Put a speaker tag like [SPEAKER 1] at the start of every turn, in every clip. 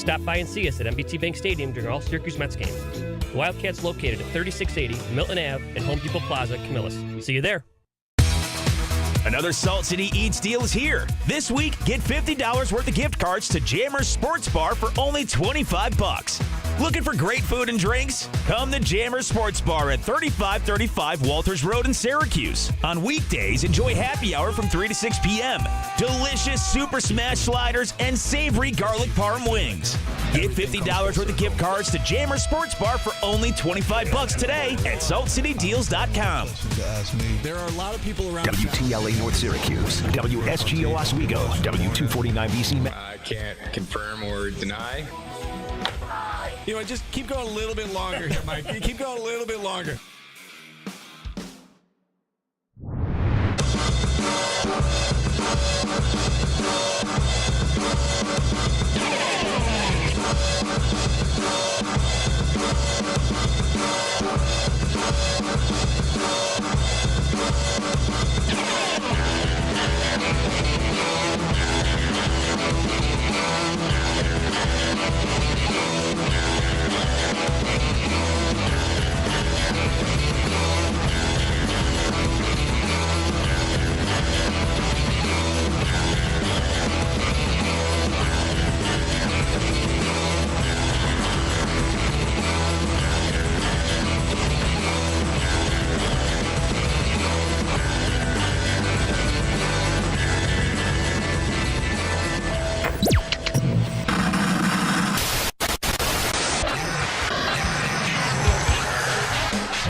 [SPEAKER 1] Stop by and see us at MBT Bank Stadium during all Syracuse Mets games. The Wildcats located at 3680 Milton Ave and Home Depot Plaza, Camillus. See you there.
[SPEAKER 2] Another Salt City Eats deal is here. This week, get $50 worth of gift cards to Jammer's Sports Bar for only $25. Looking for great food and drinks? Come to Jammer's Sports Bar at 3535 Walters Road in Syracuse. On weekdays, enjoy happy hour from 3 to 6 p.m. Delicious Super Smash sliders and savory garlic parm wings. Get $50 worth of gift cards to Jammer's Sports Bar for only $25 today at saltcitydeals.com.
[SPEAKER 3] There are a lot of people around.
[SPEAKER 4] WTLA North Syracuse, WSGO Oswego, W249BC.
[SPEAKER 5] I can't confirm or deny.
[SPEAKER 3] You know, just keep going a little bit longer here, Mike. Keep going a little bit longer.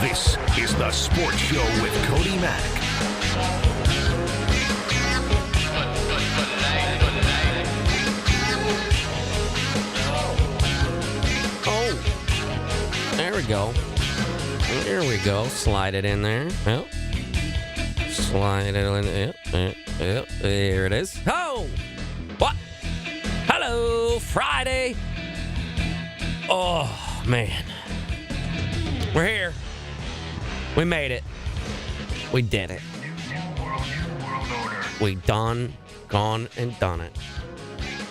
[SPEAKER 4] This is the Sports Show with Cody Mack.
[SPEAKER 6] Oh, there we go. There we go. Slide it in there. Yep. Slide it in. Yep. There it is. Oh! What? Hello, Friday. Oh, man. We're here. We made it. We did it. We gone and done it.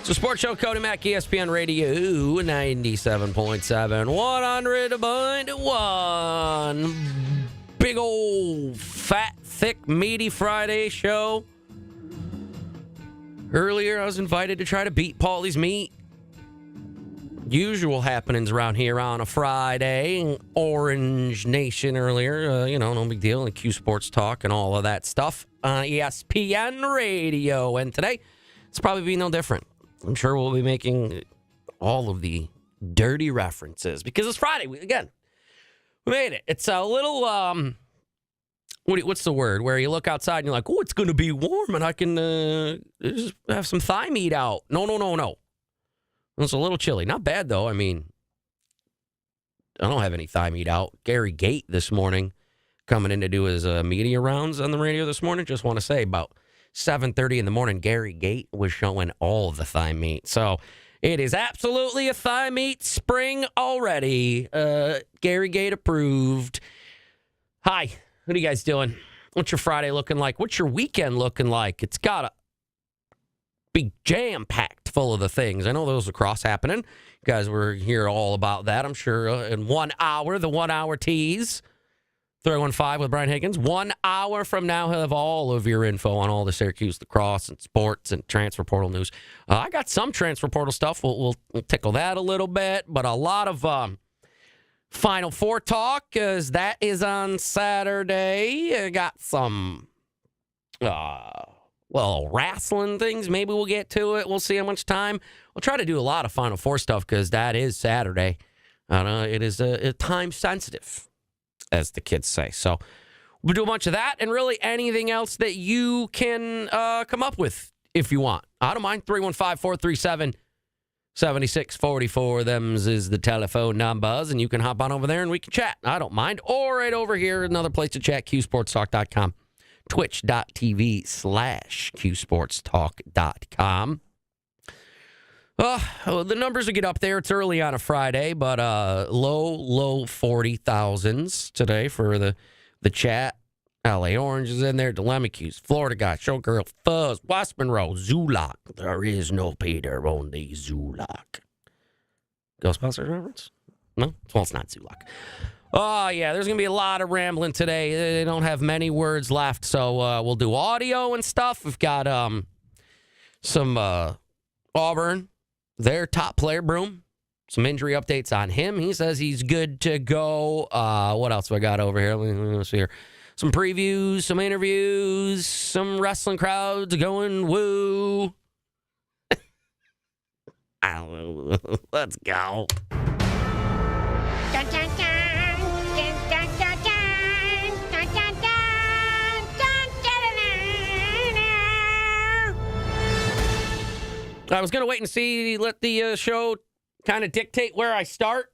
[SPEAKER 6] So Sports Show, Cody Mack, ESPN Radio, 97.7, 100.1. Big old fat, thick, meaty Friday show. Earlier, I was invited to try to beat Paulie's meat. Usual happenings around here on a Friday. Orange Nation earlier. No big deal. And Q Sports Talk and all of that stuff on ESPN Radio. And today, it's probably be no different. I'm sure we'll be making all of the dirty references because it's Friday. We made it. It's a little, what's the word? Where you look outside and you're like, oh, it's going to be warm and I can just have some thigh meat out. No. It's a little chilly. Not bad, though. I mean, I don't have any thigh meat out. Gary Gate this morning coming in to do his media rounds on the radio this morning. Just want to say about 7:30 in the morning, Gary Gate was showing all the thigh meat. So it is absolutely a thigh meat spring already. Gary Gate approved. Hi. What are you guys doing? What's your Friday looking like? What's your weekend looking like? It's got to be jam-packed full of the things. I know those lacrosse happening. You guys were here all about that, I'm sure, in 1 hour, the 1 hour tease. 315 with Brian Higgins. 1 hour from now, he'll have all of your info on all the Syracuse lacrosse and sports and transfer portal news. I got some transfer portal stuff. We'll tickle that a little bit, but a lot of Final Four talk, because that is on Saturday. I got some wrestling things. Maybe we'll get to it. We'll see how much time. We'll try to do a lot of Final Four stuff because that is Saturday. It is time sensitive, as the kids say. So we'll do a bunch of that and really anything else that you can come up with if you want. I don't mind. 315-437-7644. Them's is the telephone numbers, and you can hop on over there and we can chat. I don't mind. Or right over here, another place to chat, qsportstalk.com. twitch.tv/qsportstalk.com. The numbers will get up there. It's early on a Friday, but low 40,000s today for the chat. LA Orange is in there. Dilemma Q's, Florida Guy, Showgirl, Fuzz, Westman Road, Zulak. There is no Peter, only Zulak. Ghostbusters reference? No? Well, it's not Zulak. Oh, yeah, there's going to be a lot of rambling today. They don't have many words left, so we'll do audio and stuff. We've got some Auburn, their top player, Broom. Some injury updates on him. He says he's good to go. What else have I got over here? Let me see here. Some previews, some interviews, some wrestling crowds going woo. Let's go. I was going to wait and see, let the show kind of dictate where I start.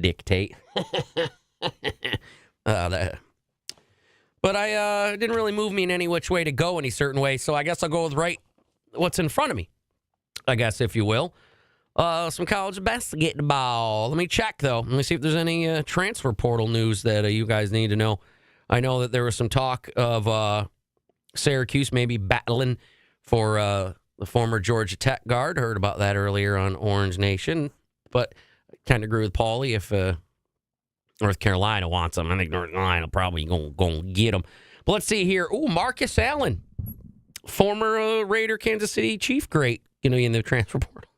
[SPEAKER 6] Dictate. But I didn't really move me in any which way to go any certain way, so I guess I'll go with what's in front of me, I guess, if you will. Some college basketball. Let me check, though. Let me see if there's any transfer portal news that you guys need to know. I know that there was some talk of Syracuse maybe battling for the former Georgia Tech guard. Heard about that earlier on Orange Nation. But I kind of agree with Paulie. If North Carolina wants him, I think North Carolina probably going to get him. But let's see here. Ooh, Marcus Allen, former Raider, Kansas City Chief great, in the transfer portal.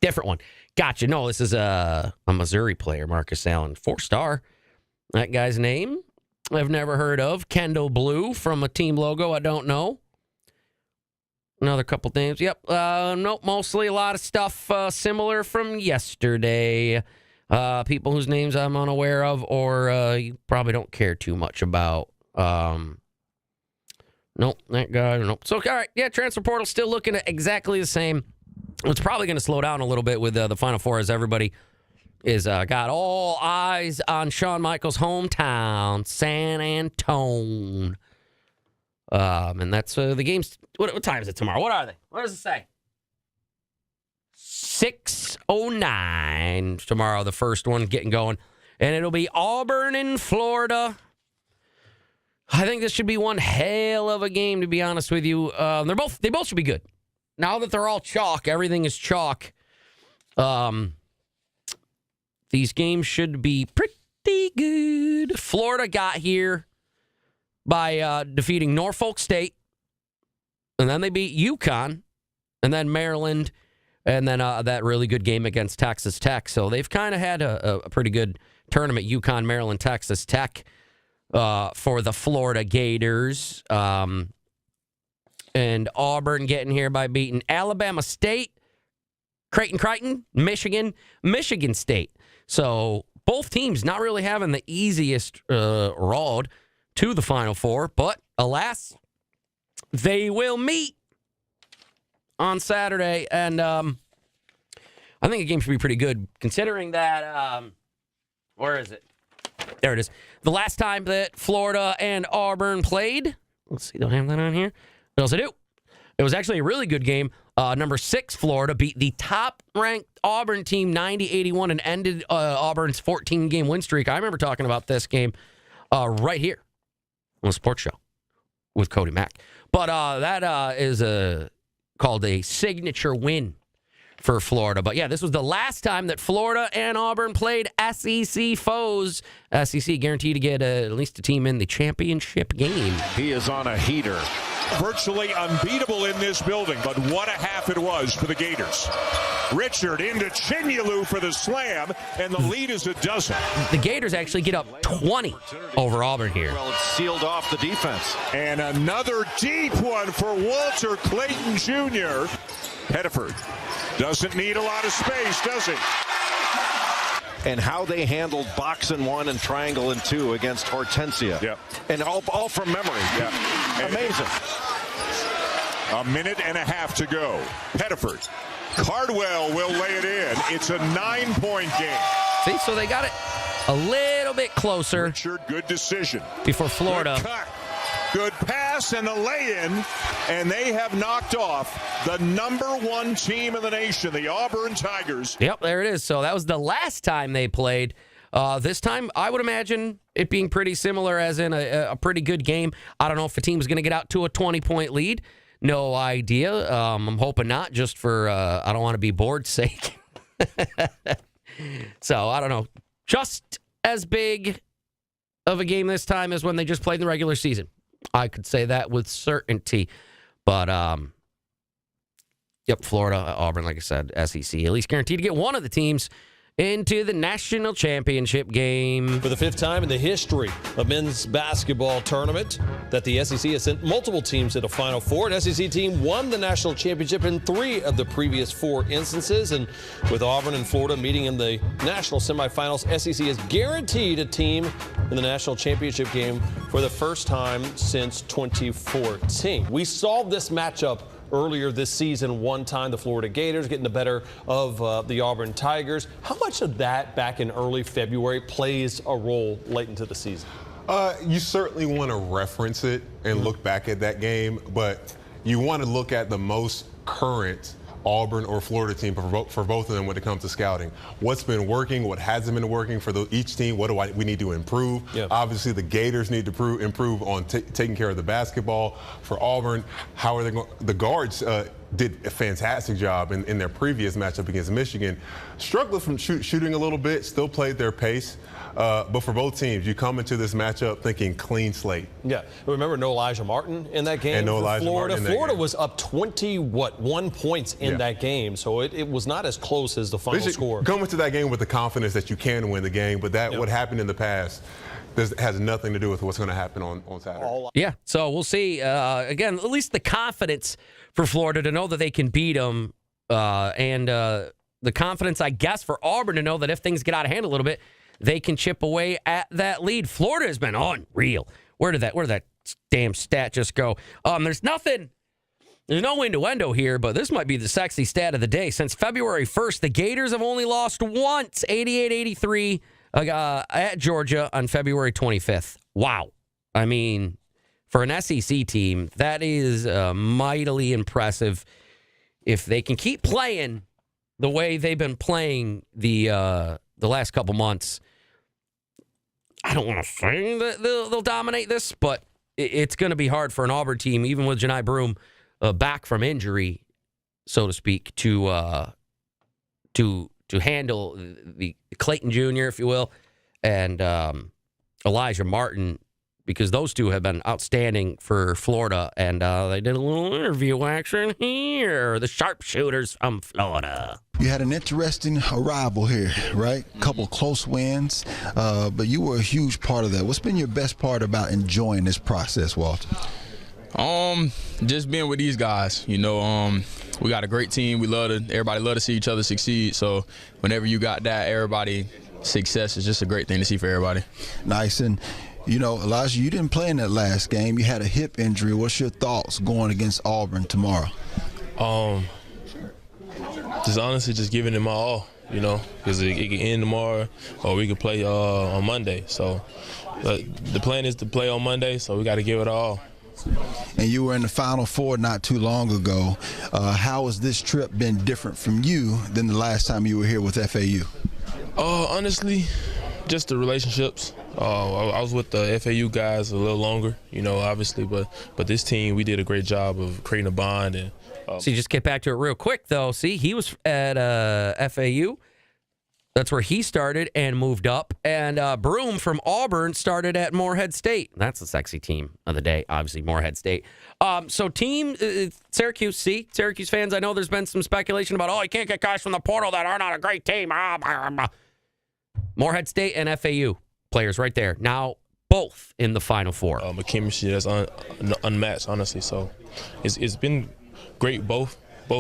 [SPEAKER 6] Different one. Gotcha. No, this is a Missouri player, Marcus Allen. 4-star. That guy's name I've never heard of. Kendall Blue from a team logo I don't know. Another couple names. Yep. Nope. Mostly a lot of stuff similar from yesterday. People whose names I'm unaware of or you probably don't care too much about. Nope. That guy. Nope. So, all right. Yeah, transfer portal still looking at exactly the same. It's probably going to slow down a little bit with the Final Four as everybody is got all eyes on Shawn Michaels' hometown, San Antone. And that's the game's. What time is it tomorrow? What are they? What does it say? 6:09 tomorrow. The first one getting going, and it'll be Auburn in Florida. I think this should be one hell of a game, to be honest with you. They both should be good. Now that they're all chalk, everything is chalk. These games should be pretty good. Florida got here by defeating Norfolk State, and then they beat UConn, and then Maryland, and then that really good game against Texas Tech. So they've kind of had a pretty good tournament, UConn, Maryland, Texas Tech, for the Florida Gators. And Auburn getting here by beating Alabama State, Creighton, Michigan State. So both teams not really having the easiest road to the Final Four, but alas, they will meet on Saturday. And I think the game should be pretty good, considering that, where is it? There it is. The last time that Florida and Auburn played, let's see, don't have that on here. What else I do? It was actually a really good game. Number 6, Florida beat the top-ranked Auburn team 90-81 and ended Auburn's 14-game win streak. I remember talking about this game right here on the sports show with Cody Mack. But that is called a signature win for Florida. But yeah, this was the last time that Florida and Auburn played SEC foes. SEC guaranteed to get at least a team in the championship game.
[SPEAKER 7] He is on a heater. Virtually unbeatable in this building, but what a half it was for the Gators. Richard into Chinyelu for the slam, and the lead is a dozen.
[SPEAKER 6] The Gators actually get up 20 over Auburn here.
[SPEAKER 7] Well, it's sealed off the defense. And another deep one for Walter Clayton Jr. Pettiford doesn't need a lot of space, does he?
[SPEAKER 8] And how they handled box and 1 and triangle and 2 against Hortensia.
[SPEAKER 7] Yep.
[SPEAKER 8] And all from memory.
[SPEAKER 7] Yeah.
[SPEAKER 8] Amazing.
[SPEAKER 7] A minute and a half to go. Pettiford. Cardwell will lay it in. It's a 9-point game.
[SPEAKER 6] See, so they got it a little bit closer.
[SPEAKER 7] Richard, good decision.
[SPEAKER 6] Before Florida.
[SPEAKER 7] Good cut. Good pass and a lay-in, and they have knocked off the number 1 team in the nation, the Auburn Tigers.
[SPEAKER 6] Yep, there it is. So that was the last time they played. This time, I would imagine it being pretty similar, as in a pretty good game. I don't know if the team's going to get out to a 20-point lead. No idea. I'm hoping not, just for I don't want to be bored's sake. So, I don't know. Just as big of a game this time as when they just played in the regular season. I could say that with certainty. But, yep, Florida, Auburn, like I said, SEC, at least guaranteed to get one of the teams into the national championship game.
[SPEAKER 9] For the fifth time in the history of men's basketball tournament that the SEC has sent multiple teams to the Final Four. An SEC team won the national championship in 3 of the previous 4 instances. And with Auburn and Florida meeting in the national semifinals, SEC is guaranteed a team in the national championship game for the first time since 2014. We saw this matchup earlier this season one time, the Florida Gators getting the better of the Auburn Tigers. How much of that back in early February plays a role late into the season?
[SPEAKER 10] You certainly want to reference it and look back at that game, but you want to look at the most current Auburn or Florida team for both of them when it comes to scouting. What's been working, what hasn't been working for each team, what do we need to improve? Yeah. Obviously, the Gators need to improve on taking care of the basketball. For Auburn, how are they going? The guards did a fantastic job in their previous matchup against Michigan. Struggled from shooting a little bit, still played their pace. But for both teams, you come into this matchup thinking clean slate.
[SPEAKER 9] Yeah. Remember no Elijah Martin in that game?
[SPEAKER 10] And no Elijah
[SPEAKER 9] Florida.
[SPEAKER 10] Martin in that
[SPEAKER 9] Florida
[SPEAKER 10] game.
[SPEAKER 9] was up 1 points in that game, so it was not as close as the final score.
[SPEAKER 10] Come into that game with the confidence that you can win the game, but what happened in the past has nothing to do with what's going to happen on Saturday.
[SPEAKER 6] Yeah, so we'll see. Again, at least the confidence for Florida to know that they can beat them, and the confidence, I guess, for Auburn to know that if things get out of hand a little bit, they can chip away at that lead. Florida has been unreal. Where did that damn stat just go? There's no innuendo here, but this might be the sexy stat of the day. Since February 1st, the Gators have only lost once, 88-83 at Georgia on February 25th. Wow. I mean, for an SEC team, that is mightily impressive. If they can keep playing the way they've been playing the last couple months, I don't want to say that they'll dominate this, but it's going to be hard for an Auburn team, even with Janai Broome back from injury, so to speak, to handle the Clayton Jr., if you will, and Elijah Martin, because those two have been outstanding for Florida. And they did a little interview action here, the sharpshooters from Florida.
[SPEAKER 11] You had an interesting arrival here, right? A couple close wins, but you were a huge part of that. What's been your best part about enjoying this process, Walter?
[SPEAKER 5] Just being with these guys. You know, we got a great team. Everybody love to see each other succeed. So whenever you got that, everybody success is just a great thing to see for everybody.
[SPEAKER 11] Nice. And you know, Elijah, you didn't play in that last game. You had a hip injury. What's your thoughts going against Auburn tomorrow?
[SPEAKER 12] Just honestly just giving it my all, you know, because it can end tomorrow or we can play on Monday. So the plan is to play on Monday, so we got to give it all.
[SPEAKER 11] And you were in the Final Four not too long ago. How has this trip been different from you than the last time you were here with FAU?
[SPEAKER 12] Honestly, just the relationships. I was with the FAU guys a little longer, you know, obviously, but this team, we did a great job of creating a bond. And
[SPEAKER 6] so you just get back to it real quick, though. See, he was at FAU. That's where he started and moved up. And Broome from Auburn started at Morehead State. That's the sexy team of the day, obviously, Morehead State. So team, Syracuse, Syracuse fans, I know there's been some speculation about, you can't get guys from the portal that are not a great team. Morehead State and FAU players right there. Now, both in the Final Four.
[SPEAKER 12] A chemistry that's unmatched, honestly. So it's been great, both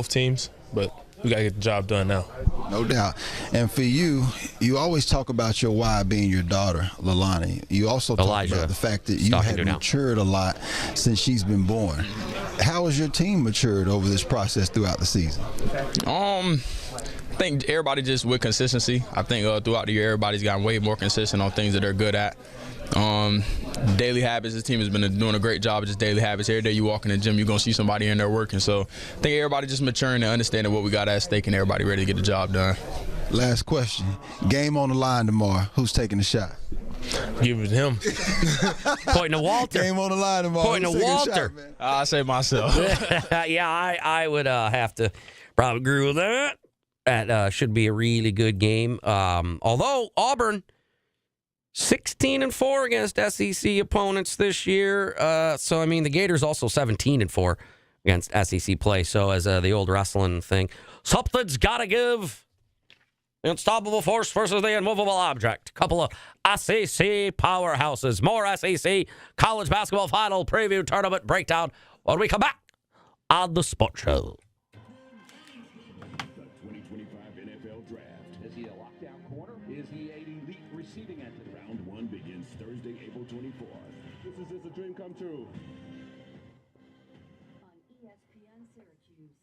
[SPEAKER 12] teams, but we got to get the job done now.
[SPEAKER 11] No doubt. And for you, you always talk about your why being your daughter, Leilani. You also talk about the fact that you have matured a lot since she's been born. How has your team matured over this process throughout the season?
[SPEAKER 5] I think everybody just with consistency. I think throughout the year, everybody's gotten way more consistent on things that they're good at. Daily habits, this team has been doing a great job of just daily habits. Every day you walk in the gym, you're going to see somebody in there working. So I think everybody just maturing and understanding what we got at stake and everybody ready to get the job done.
[SPEAKER 11] Last question. Game on the line tomorrow. Who's taking the shot?
[SPEAKER 12] Give it to him.
[SPEAKER 6] Pointing to Walter.
[SPEAKER 11] Game on the line tomorrow.
[SPEAKER 6] Pointing to Walter.
[SPEAKER 5] I say myself.
[SPEAKER 6] Yeah, I would have to probably agree with that. That should be a really good game. Although Auburn 16-4 against SEC opponents this year. So I mean the Gators also 17-4 against SEC play. So as the old wrestling thing, something's gotta give. Unstoppable force versus the immovable object. Couple of SEC powerhouses. More SEC college basketball final preview tournament breakdown when we come back on the Sports Show.
[SPEAKER 13] The 2025 NFL Draft. Is he a lockdown corner? Is he an elite receiving entity? Round 1 begins Thursday, April 24th. This is just a dream come true.
[SPEAKER 14] On ESPN Syracuse.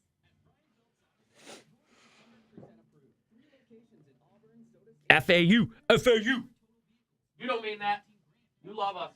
[SPEAKER 6] FAU. FAU. You don't mean that. You love us.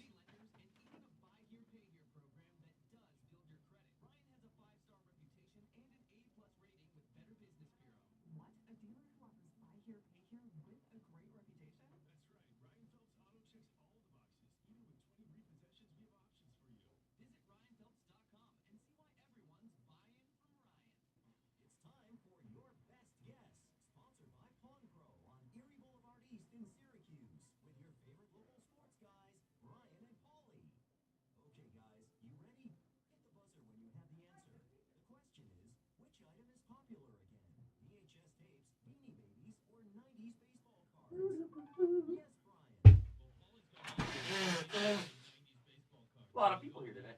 [SPEAKER 6] A lot of people here today.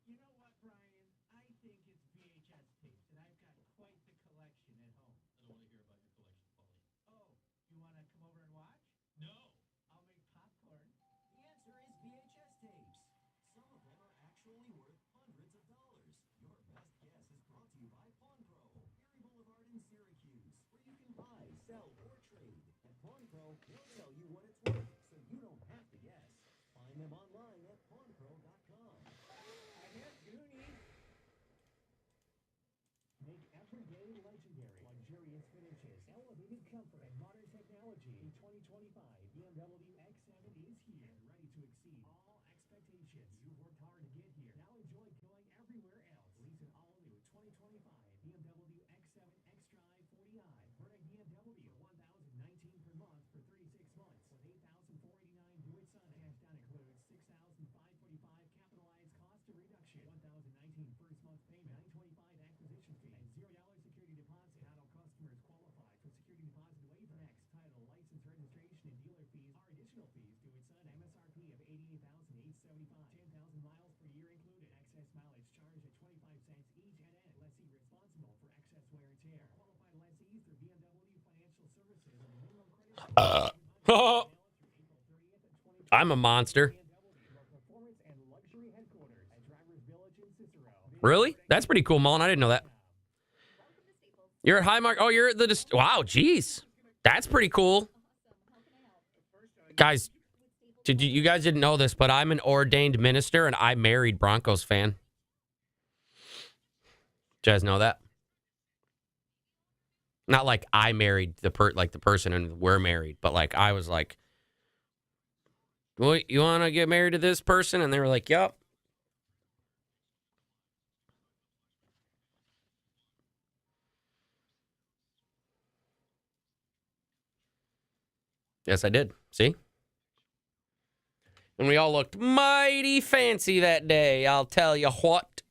[SPEAKER 15] You know what, Brian? I think it's VHS tapes, and I've got quite the collection at home. I don't want to hear about your collection, Paulie. Oh, you want to come over and watch? No. I'll make popcorn. The answer is VHS tapes. Some of them are actually worth hundreds of dollars. Your best guess is brought to you by Pawn Pro, Erie Boulevard in Syracuse, where you can buy, sell, or trade. At Pawn Pro, they'll tell you what it's worth, so you don't have to guess. Find them online at pawnpro.com. I hear Goonies. Make every day legendary. Luxurious finishes, elevated comfort, and modern technology. The 2025 BMW X7 is here, ready to exceed all expectations. You've worked hard to get here. Now enjoy going everywhere else. Lease an all-new 2025 BMW X7 X-Drive 40i. Burning BMW 1,019 per month for 36 months with 8,489 due at sign. Cash down includes 6,545 capitalized cost of reduction, 1,019 first month payment, 925 acquisition fee, and $0 security deposit. Not all customers qualify for security deposit waiver. Next, title, license, registration, and dealer fees are additional fees due at sign. MSRP of $88,875, 10,000 miles per year included. Excess mileage charged at 25 cents each at end. Lessee responsible for excess wear and tear. Qualified lessees through BMW Financial Services and minimum credit.
[SPEAKER 6] I'm a monster. Really? That's pretty cool, Mullen. I didn't know that. You're at Highmark. Oh, you're at the... Wow, geez. That's pretty cool. Guys, you guys didn't know this, but I'm an ordained minister, and I married Broncos fan. Did you guys know that? Not like I married the person and we're married, but like I was like, well, you want to get married to this person? And they were like, yup. Yes, I did. See? And we all looked mighty fancy that day, I'll tell you what.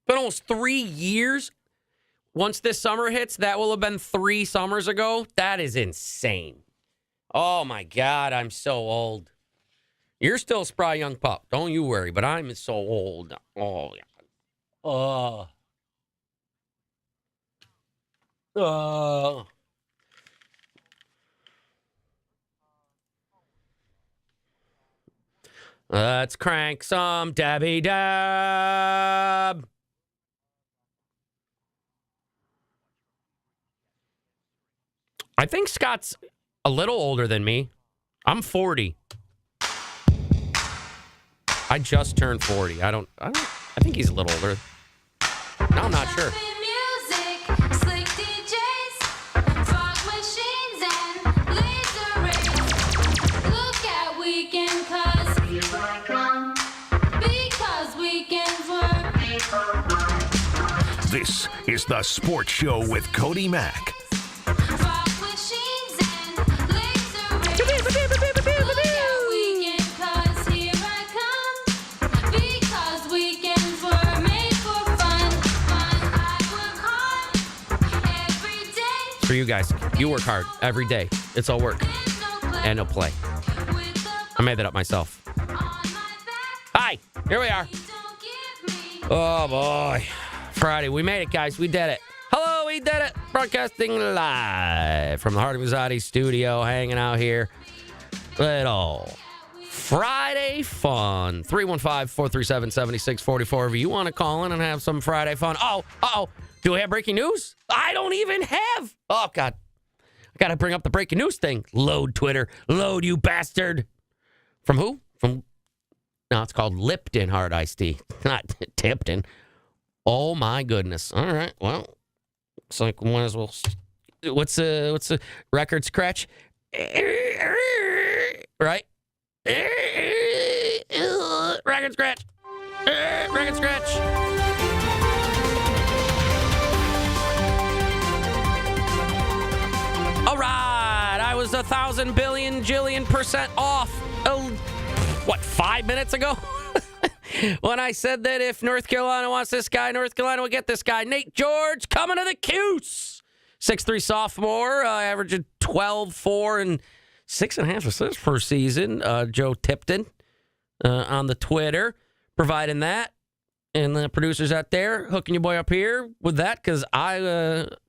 [SPEAKER 6] Been almost 3 years. Once this summer hits, that will have been 3 summers ago. That is insane. Oh my God, I'm so old. You're still a spry young pup. Don't you worry, but I'm so old. Oh, yeah. Let's crank some Debbie Dab. I think Scott's a little older than me. I'm 40. I just turned 40. I think he's a little older. No, I'm not sure.
[SPEAKER 4] This is The Sports Show with Cody Mack.
[SPEAKER 6] For you guys, you work hard every day. It's all work and no play. I made that up myself. Hi, here we are. Oh boy, Friday. We made it, guys. We did it. Hello, we did it. Broadcasting live from the Heart of Anxiety studio, hanging out here. Little Friday fun. 315-437-7644. If you want to call in and have some Friday fun. Oh. Do we have breaking news? I don't even have. Oh, God. I got to bring up the breaking news thing. Load Twitter. Load, you bastard. From who? No, it's called Lipton Hard Iced Tea. Not Tipton. Oh, my goodness. All right. Well, looks like we might as well. What's the record scratch? Right? Record scratch. Record scratch. All right, I was 1,000 billion jillion % off. 5 minutes ago? When I said that if North Carolina wants this guy, North Carolina will get this guy. Nate George coming to the Cuse. 6'3" sophomore, averaging 12, 4, and 6.5 assists per season. Joe Tipton on the Twitter providing that. And the producers out there hooking your boy up here with that because I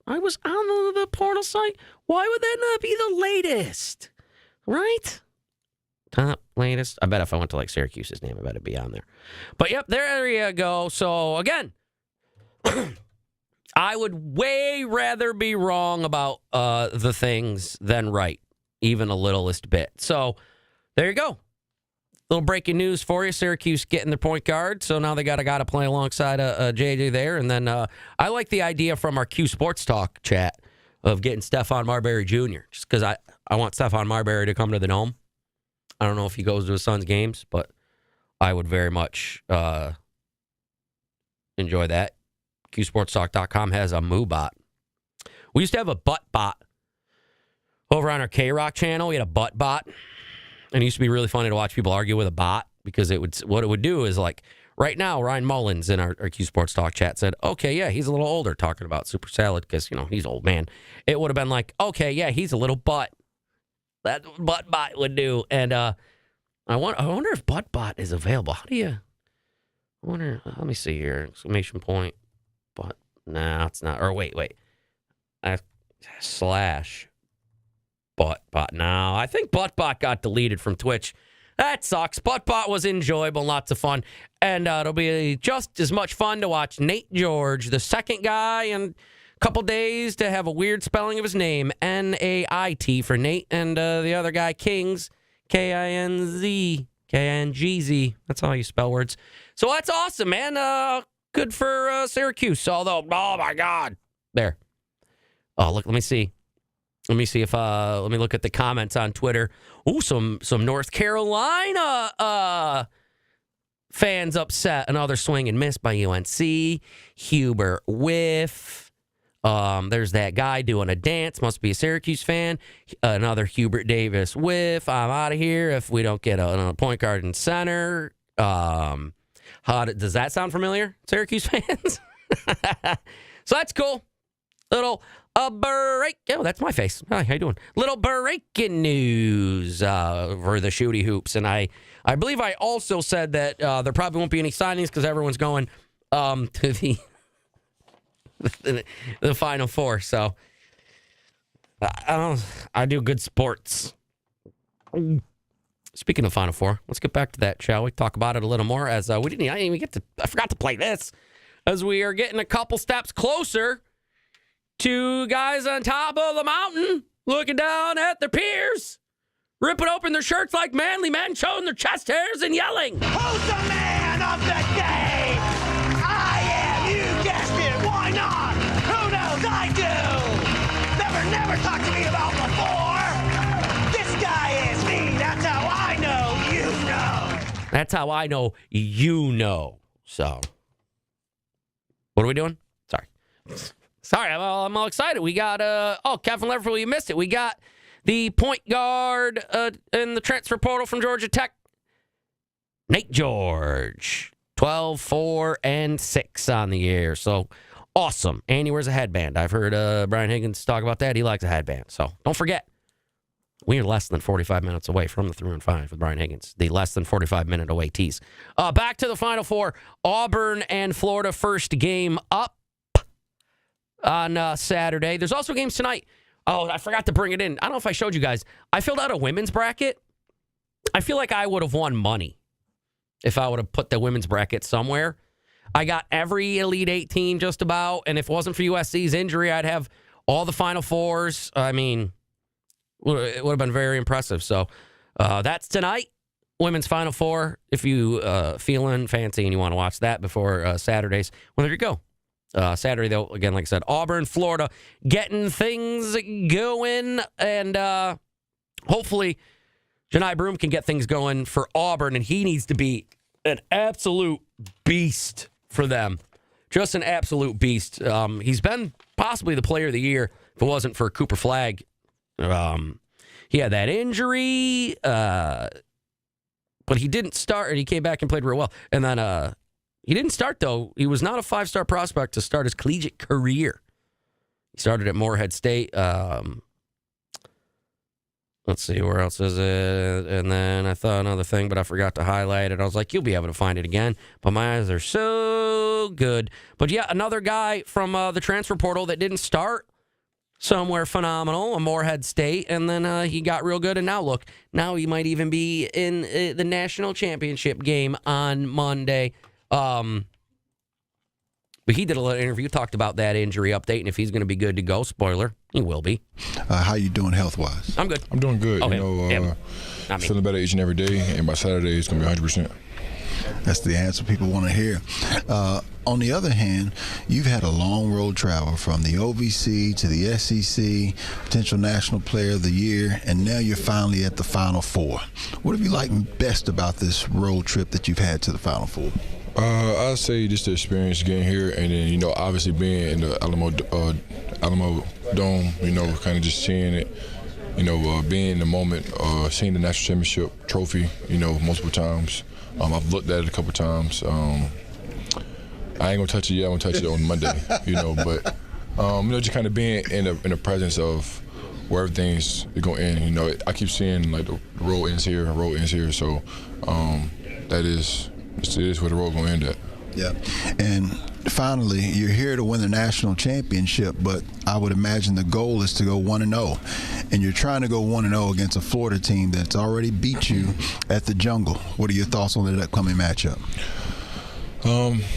[SPEAKER 6] was on the portal site. Why would that not be the latest? Right? Top latest. I bet if I went to like Syracuse's name, I bet it'd be on there. But yep, there you go. So again, I would way rather be wrong about the things than right, even a littlest bit. So there you go. Little breaking news for you. Syracuse getting their point guard, so now they got a guy to play alongside JJ there. And then I like the idea from our Q Sports Talk chat of getting Stephon Marbury Jr. just because I want Stephon Marbury to come to the Dome. I don't know if he goes to his son's games, but I would very much enjoy that. QSportsTalk.com has a moo bot. We used to have a butt bot over on our K-Rock channel. We had a butt bot. And it used to be really funny to watch people argue with a bot because what it would do is like right now, Ryan Mullins in our Q Sports Talk chat said, okay, yeah, he's a little older talking about Super Salad because, he's old man. It would have been like, okay, yeah, he's a little butt. That's what butt bot would do. And I wonder if butt bot is available. How do you, I wonder, let me see here. Exclamation point. But nah, it's not. Or wait. Slash. Buttbot. Now, I think Buttbot got deleted from Twitch. That sucks. Buttbot was enjoyable, lots of fun. And it'll be just as much fun to watch Nate George, the second guy in a couple days to have a weird spelling of his name, N-A-I-T for Nate, and the other guy, Kings, K-I-N-Z, K-I-N-G-Z. That's how you spell words. So that's awesome, man. Good for Syracuse, although, oh, my God. There. Oh, look, let me see. Let me see if let me look at the comments on Twitter. Ooh, some North Carolina fans upset. Another swing and miss by UNC. Hubert whiff. There's that guy doing a dance. Must be a Syracuse fan. Another Hubert Davis whiff. I'm out of here if we don't get a point guard and center. Does that sound familiar, Syracuse fans? So that's cool. Little break. Oh, that's my face. Hi, how you doing? Little breaking news for the Shooty Hoops. And I believe I also said that there probably won't be any signings because everyone's going to the Final Four. So I do good sports. Speaking of Final Four, let's get back to that, shall we? Talk about it a little more as I forgot to play this as we are getting a couple steps closer to guys on top of the mountain looking down at their peers, ripping open their shirts like manly men, showing their chest hairs and yelling.
[SPEAKER 15] Who's the man of the day? I am. You guessed it. Why not? Who knows? I do. Never talk to me about before. This guy is me. That's how I know you know.
[SPEAKER 6] That's how I know you know. So, what are we doing? Sorry, I'm all excited. We got, Kevin Leverfield, you missed it. We got the point guard in the transfer portal from Georgia Tech, Nate George, 12, 4, and 6 on the year. So, awesome. And he wears a headband. I've heard Brian Higgins talk about that. He likes a headband. So, don't forget, we are less than 45 minutes away from the 3 and 5 with Brian Higgins, the less than 45-minute away tease. Back to the Final Four. Auburn and Florida, first game up on Saturday. There's also games tonight. Oh, I forgot to bring it in. I don't know if I showed you guys. I filled out a women's bracket. I feel like I would have won money if I would have put the women's bracket somewhere. I got every Elite 18 just about, and if it wasn't for USC's injury, I'd have all the Final Fours. I mean, it would have been very impressive. So that's tonight, women's Final Four. If you feeling fancy and you want to watch that before Saturdays, well, there you go. Saturday, though, again, like I said, Auburn, Florida, getting things going, and hopefully Janai Broom can get things going for Auburn, and he needs to be an absolute beast for them. Just an absolute beast. He's been possibly the player of the year if it wasn't for Cooper Flagg. He had that injury, but he didn't start, and he came back and played real well. And then he didn't start, though. He was not a 5-star prospect to start his collegiate career. He started at Morehead State. Let's see, where else is it? And then I thought another thing, but I forgot to highlight it. I was like, you'll be able to find it again. But my eyes are so good. But yeah, another guy from the transfer portal that didn't start somewhere phenomenal, a Morehead State, and then he got real good. And now look, now he might even be in the national championship game on Monday. But he did a little interview, talked about that injury update, and if he's going to be good to go, spoiler, he will be.
[SPEAKER 11] How you doing health-wise?
[SPEAKER 6] I'm good.
[SPEAKER 16] I'm doing good. Feeling better each and every day, and by Saturday, it's going to be 100%.
[SPEAKER 11] That's the answer people want to hear. On the other hand, you've had a long road travel from the OVC to the SEC, potential National Player of the Year, and now you're finally at the Final Four. What have you liked best about this road trip that you've had to the Final Four?
[SPEAKER 16] I'd say just the experience getting here, and then, obviously being in the Alamo Dome, kind of just seeing it, being in the moment, seeing the national championship trophy, multiple times. I've looked at it a couple times. I ain't gonna touch it yet. I'm gonna touch it on Monday, But just kind of being in the presence of where everything's going to end. I keep seeing like the road ends here, So that is it is where the road going to end at.
[SPEAKER 11] Yeah, and finally, you're here to win the national championship, but I would imagine the goal is to go 1-0, and you're trying to go 1-0 against a Florida team that's already beat you at the Jungle. What are your thoughts on that upcoming matchup?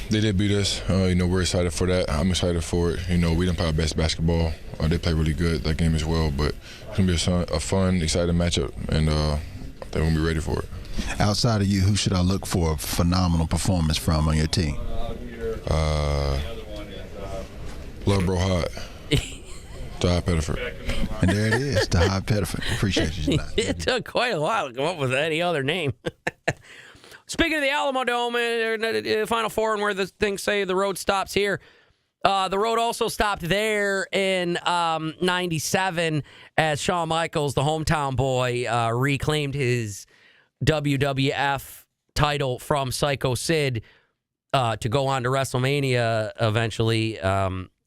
[SPEAKER 16] They did beat us. We're excited for that. I'm excited for it. We didn't play our best basketball. They play really good that game as well, but it's going to be a fun, exciting matchup, and they're going to be ready for it. Outside of you, who should I look for a phenomenal performance from on your team? Love Bro Hot. Ty Pettiford.
[SPEAKER 11] And there it is, Ty Pettiford. Appreciate you tonight.
[SPEAKER 6] It took quite a while to come up with any other name. Speaking of the Alamo Dome, the Final Four, and where the things say the road stops here, the road also stopped there in 97 as Shawn Michaels, the hometown boy, reclaimed his WWF title from Psycho Sid to go on to WrestleMania eventually.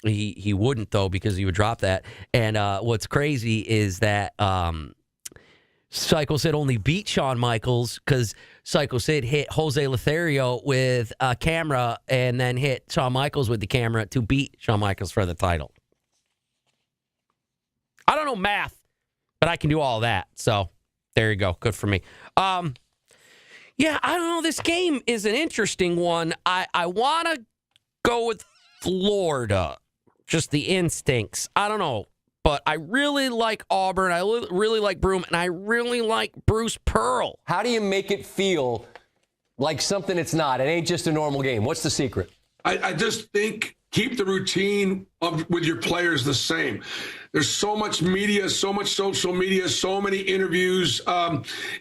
[SPEAKER 6] He wouldn't, though, because he would drop that. And what's crazy is that Psycho Sid only beat Shawn Michaels because Psycho Sid hit Jose Lothario with a camera and then hit Shawn Michaels with the camera to beat Shawn Michaels for the title. I don't know math, but I can do all that. So there you go. Good for me. Yeah, I don't know. This game is an interesting one. I want to go with Florida. Just the instincts. I don't know. but I really like Auburn. I really like Broome, and I really like Bruce Pearl.
[SPEAKER 17] How do you make it feel like something it's not? It ain't just a normal game. What's the secret?
[SPEAKER 18] I just think keep the routine with your players the same. There's so much media, so much social media, so many interviews.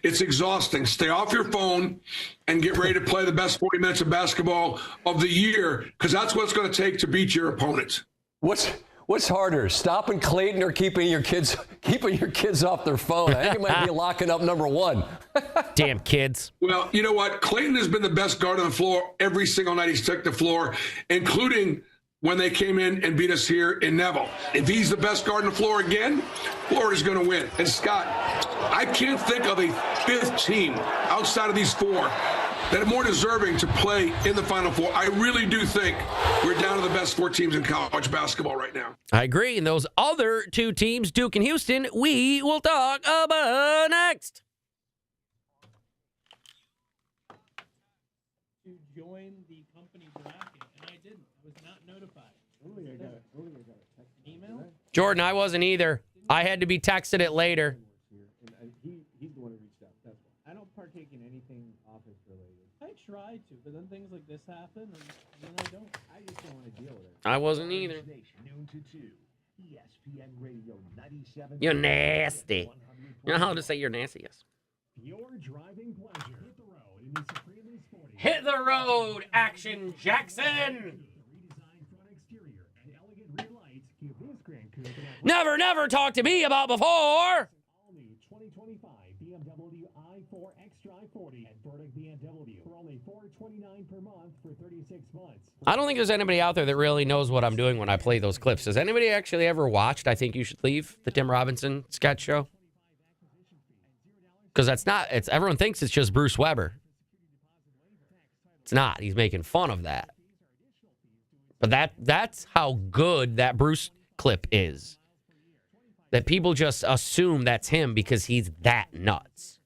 [SPEAKER 18] It's exhausting. Stay off your phone and get ready to play the best 40 minutes of basketball of the year, because that's what it's going to take to beat your opponent.
[SPEAKER 17] What's harder, stopping Clayton or keeping your kids off their phone? I think it might be locking up number one.
[SPEAKER 6] Damn kids.
[SPEAKER 18] Well, you know what? Clayton has been the best guard on the floor every single night he's took the floor, including when they came in and beat us here in Neville. If he's the best guard on the floor again, Florida's going to win. And Scott, I can't think of a fifth team outside of these four that are more deserving to play in the Final Four. I really do think we're down to the best four teams in college basketball right now.
[SPEAKER 6] I agree. And those other two teams, Duke and Houston, we will talk about next.
[SPEAKER 19] To join the company bracket, and I didn't. I was not notified. Earlier I got a text email.
[SPEAKER 6] Jordan, I wasn't either. I had to be texted it later.
[SPEAKER 19] He's the one who reached out. That's why. I don't partake in anything office related. I try to, but then things like this happen, and then I don't. I just don't want to deal with it.
[SPEAKER 6] I wasn't either.
[SPEAKER 15] Noon to 2. ESPN Radio 97.
[SPEAKER 6] You're nasty. You know how to say you're nasty? Yes.
[SPEAKER 15] Your driving pleasure. Hit the road in the supremely sporty.
[SPEAKER 6] Hit the road, Action Jackson. Never talk to me about before.
[SPEAKER 15] All new 2025 BMW i4 xDrive 40 at Burdick BMW for only $429 per month for 36 months.
[SPEAKER 6] I don't think there's anybody out there that really knows what I'm doing when I play those clips. Has anybody actually ever watched I Think You Should Leave, the Tim Robinson sketch show? Because everyone thinks it's just Bruce Weber. It's not. He's making fun of that. But that's how good that Bruce clip is. That people just assume that's him because he's that nuts.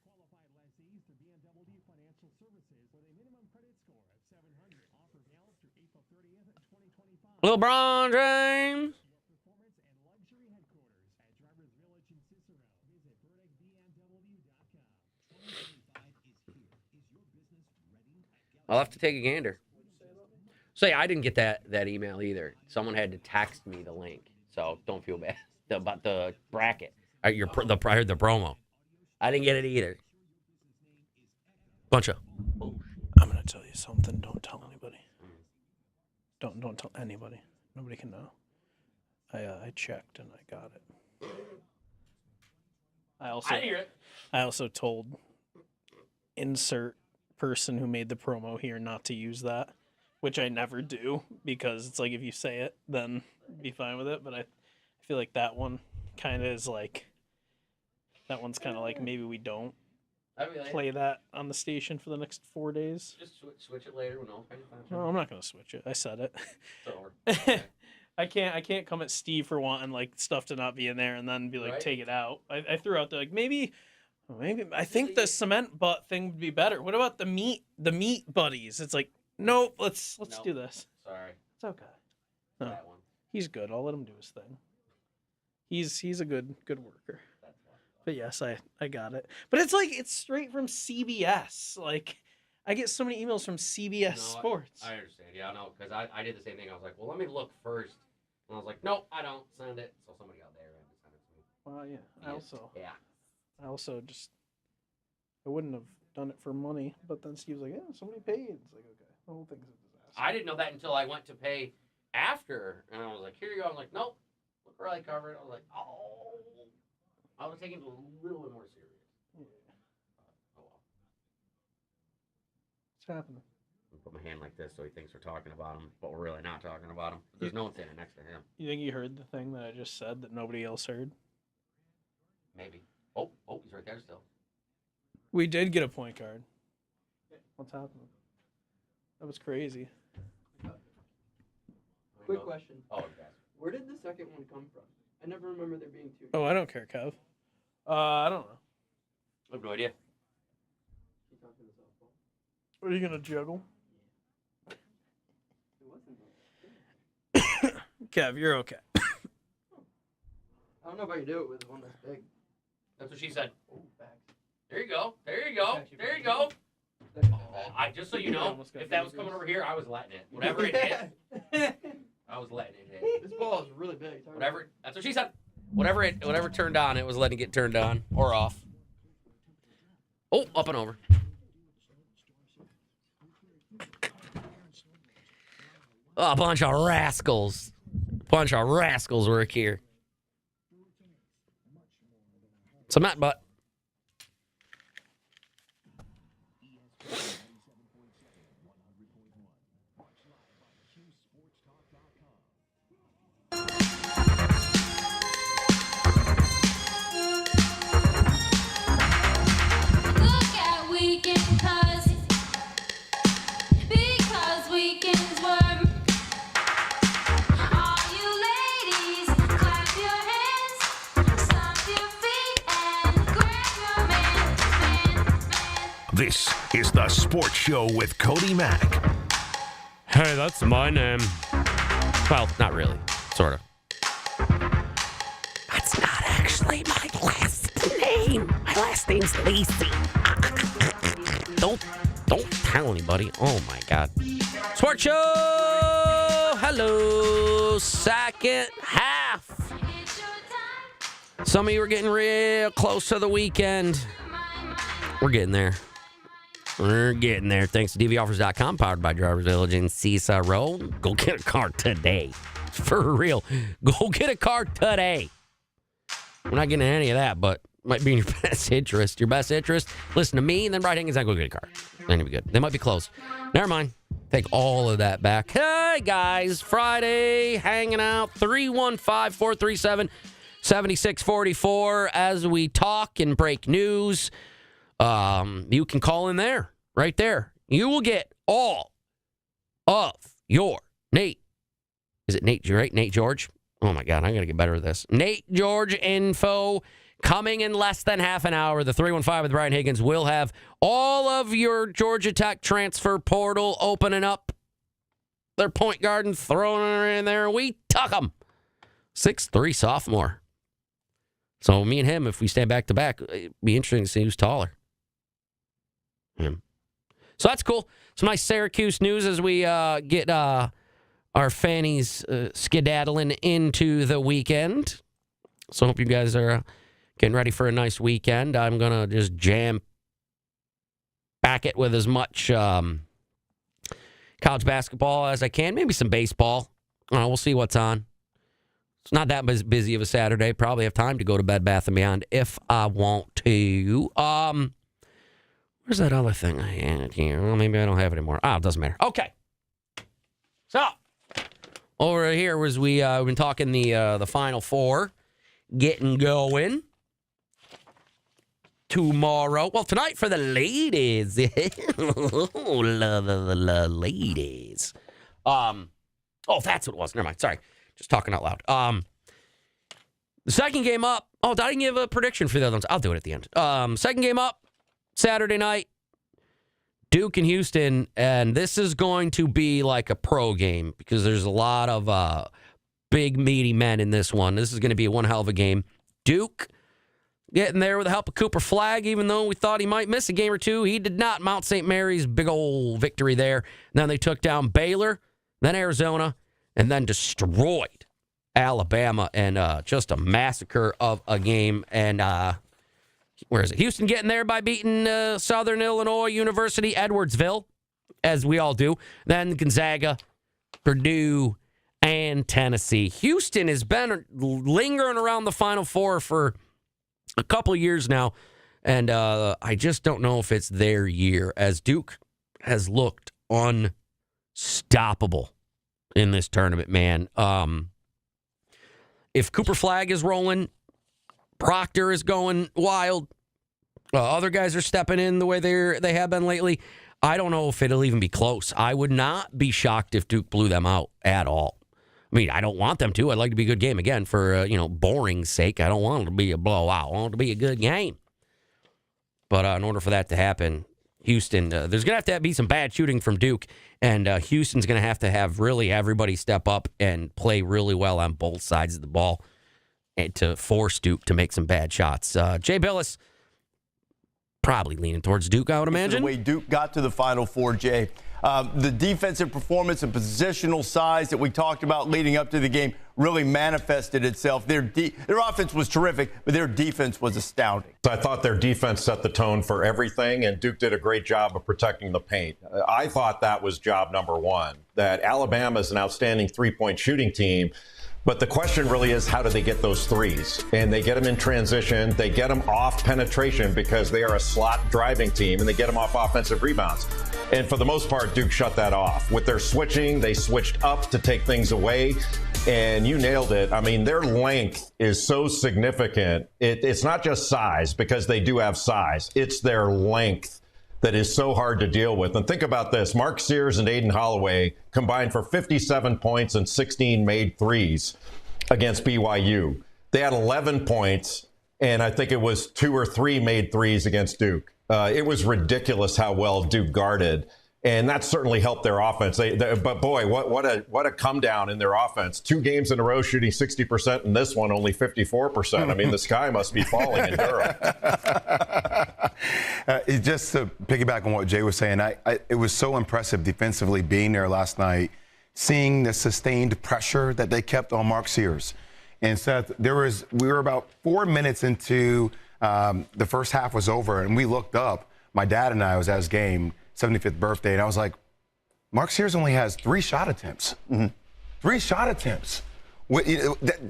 [SPEAKER 6] LeBron James. I'll have to take a gander. Say, I didn't get that email either. Someone had to text me the link, so don't feel bad about the bracket. The promo. I didn't get it either. Bunch of.
[SPEAKER 19] I'm gonna tell you something. Don't tell anybody. Don't tell anybody. Nobody can know. I checked and I got it.
[SPEAKER 6] I hear it.
[SPEAKER 19] I also told insert person who made the promo here not to use that, which I never do because it's like if you say it, then be fine with it. But I feel like that one kind of is like that one's kind of like maybe we don't play that on the station for the next 4 days.
[SPEAKER 6] Just switch it later.
[SPEAKER 19] No, I'm not gonna switch it. I said it.
[SPEAKER 6] It's over.
[SPEAKER 19] I can't come at Steve for wanting like stuff to not be in there and then be like take it out. I threw out the like maybe I think the cement butt thing would be better. What about the meat buddies? It's like nope. Let's do this.
[SPEAKER 6] Sorry,
[SPEAKER 19] it's okay. No, he's good. I'll let him do his thing. He's a good worker. But yes, I got it. But it's like it's straight from CBS. Like I get so many emails from CBS Sports.
[SPEAKER 6] I understand. Yeah, no, because I did the same thing. I was like, well, let me look first. And I was like, nope, I don't send it. So somebody out there had to send it to me.
[SPEAKER 19] Well, yeah. I also just I wouldn't have done it for money. But then Steve's like, yeah, somebody paid. It's like, okay, the whole thing's a disaster.
[SPEAKER 6] I didn't know that until I went to pay after. And I was like, here you go. I'm like, nope. Look where I covered it. I was like, oh. I was taking it a little bit more serious.
[SPEAKER 19] Yeah.
[SPEAKER 6] Oh, well.
[SPEAKER 19] What's happening?
[SPEAKER 6] I put my hand like this so he thinks we're talking about him, but we're really not talking about him. There's no one standing next to him.
[SPEAKER 19] You think he heard the thing that I just said that nobody else heard?
[SPEAKER 6] Maybe. Oh, he's right there still.
[SPEAKER 19] We did get a point guard. What's happening? That was crazy.
[SPEAKER 20] Quick question.
[SPEAKER 6] Oh, yes.
[SPEAKER 20] Where did the second one come from? I never remember there being two.
[SPEAKER 19] Oh, I don't care, Kev. I don't know.
[SPEAKER 6] I have no idea.
[SPEAKER 19] What are you gonna juggle? Kev, you're okay.
[SPEAKER 20] I don't know if I can do it with one that's big.
[SPEAKER 6] That's what she said.
[SPEAKER 20] Oh, facts.
[SPEAKER 6] There you go. There you go. There you go. Just so you know, if that was coming over here, I was letting it. Whatever it hit, I was letting it hit.
[SPEAKER 20] This ball is really big.
[SPEAKER 6] Whatever. That's what she said. Whatever turned on, it was letting it turn on or off. Oh, up and over. Oh, a bunch of rascals. Work here. Cement butt.
[SPEAKER 14] Because weekends were. All you ladies, clap your hands, stomp your feet, and grab your man.
[SPEAKER 4] This is the Sports Show with Cody Mack.
[SPEAKER 6] Hey, that's my name. Well, not really. Sort of. That's not actually my last name. My last name's Lacey. Don't tell anybody. Oh, my God. Sports Show! Hello. Second half. Some of you are getting real close to the weekend. We're getting there. Thanks to DVOffers.com, powered by Drivers Village in Cicero. Go get a car today. For real. Go get a car today. We're not getting any of that, but might be in your best interest. Your best interest, listen to me, and then right hand is not go get a car. Then it'll be good. They might be closed. Never mind. Take all of that back. Hey, guys. Friday, hanging out. 315-437-7644 as we talk and break news. You can call in there, right there. You will get all of your Nate. Is it Nate, right? Nate George? Oh, my God. I'm going to get better at this. Nate George info coming in less than half an hour. The 315 with Brian Higgins will have all of your Georgia Tech transfer portal opening up. Their point guard and throwing her in there. We tuck them. 6'3" sophomore. So me and him, if we stand back to back, it'd be interesting to see who's taller. Him. So that's cool. Some nice Syracuse news as we get our fannies skedaddling into the weekend. So I hope you guys are getting ready for a nice weekend. I'm going to just jam back it with as much college basketball as I can. Maybe some baseball. We'll see what's on. It's not that busy of a Saturday. Probably have time to go to Bed Bath & Beyond if I want to. Where's that other thing I had here? Well, maybe I don't have it anymore. It doesn't matter. Okay. So, over here was we've been talking the Final Four getting going tomorrow. Well, tonight for the ladies. The ladies. That's what it was. Never mind. Sorry. Just talking out loud. The second game up. I didn't give a prediction for the other ones. I'll do it at the end. Second game up, Saturday night, Duke and Houston, and this is going to be like a pro game because there's a lot of big, meaty men in this one. This is going to be one hell of a game. Duke getting there with the help of Cooper Flagg, even though we thought he might miss a game or two. He did not. Mount St. Mary's, big old victory there. And then they took down Baylor, then Arizona, and then destroyed Alabama, and just a massacre of a game. And where is it? Houston getting there by beating Southern Illinois University, Edwardsville, as we all do. Then Gonzaga, Purdue, and Tennessee. Houston has been lingering around the Final Four for a couple of years now, and I just don't know if it's their year, as Duke has looked unstoppable in this tournament, man. If Cooper Flagg is rolling, Proctor is going wild, other guys are stepping in the way they have been lately, I don't know if it'll even be close. I would not be shocked if Duke blew them out at all. I mean, I don't want them to. I'd like it to be a good game. Again, for, boring's sake, I don't want it to be a blowout. I want it to be a good game. But in order for that to happen, Houston, there's going to have be some bad shooting from Duke, and Houston's going to have really everybody step up and play really well on both sides of the ball. and to force Duke to make some bad shots. Jay Billis probably leaning towards Duke, I would imagine.
[SPEAKER 21] The way Duke got to the Final Four, Jay. The defensive performance and positional size that we talked about leading up to the game really manifested itself. Their offense was terrific, but their defense was astounding.
[SPEAKER 8] I thought their defense set the tone for everything, and Duke did a great job of protecting the paint. I thought that was job number one, that Alabama is an outstanding three-point shooting team. But the question really is, how do they get those threes? And they get them in transition. They get them off penetration because they are a slot driving team, and they get them off offensive rebounds. And for the most part, Duke shut that off. With their switching, they switched up to take things away. And you nailed it. I mean, their length is so significant. It's not just size, because they do have size. It's their length that is so hard to deal with. And think about this. Mark Sears and Aiden Holloway combined for 57 points and 16 made threes against BYU. They had 11 points, and I think it was 2 or 3 made threes against Duke. It was ridiculous how well Duke guarded, and that certainly helped their offense. But boy, what a come down in their offense. 2 games in a row shooting 60%, and this one only 54%. I mean, the sky must be falling in Durham.
[SPEAKER 22] Just to piggyback on what Jay was saying, it was so impressive defensively being there last night, seeing the sustained pressure that they kept on Mark Sears. And Seth, we were about 4 minutes into the first half was over, and we looked up. My dad and I was at his game, 75th birthday, and I was like, Mark Sears only has 3 shot attempts. 3 shot attempts.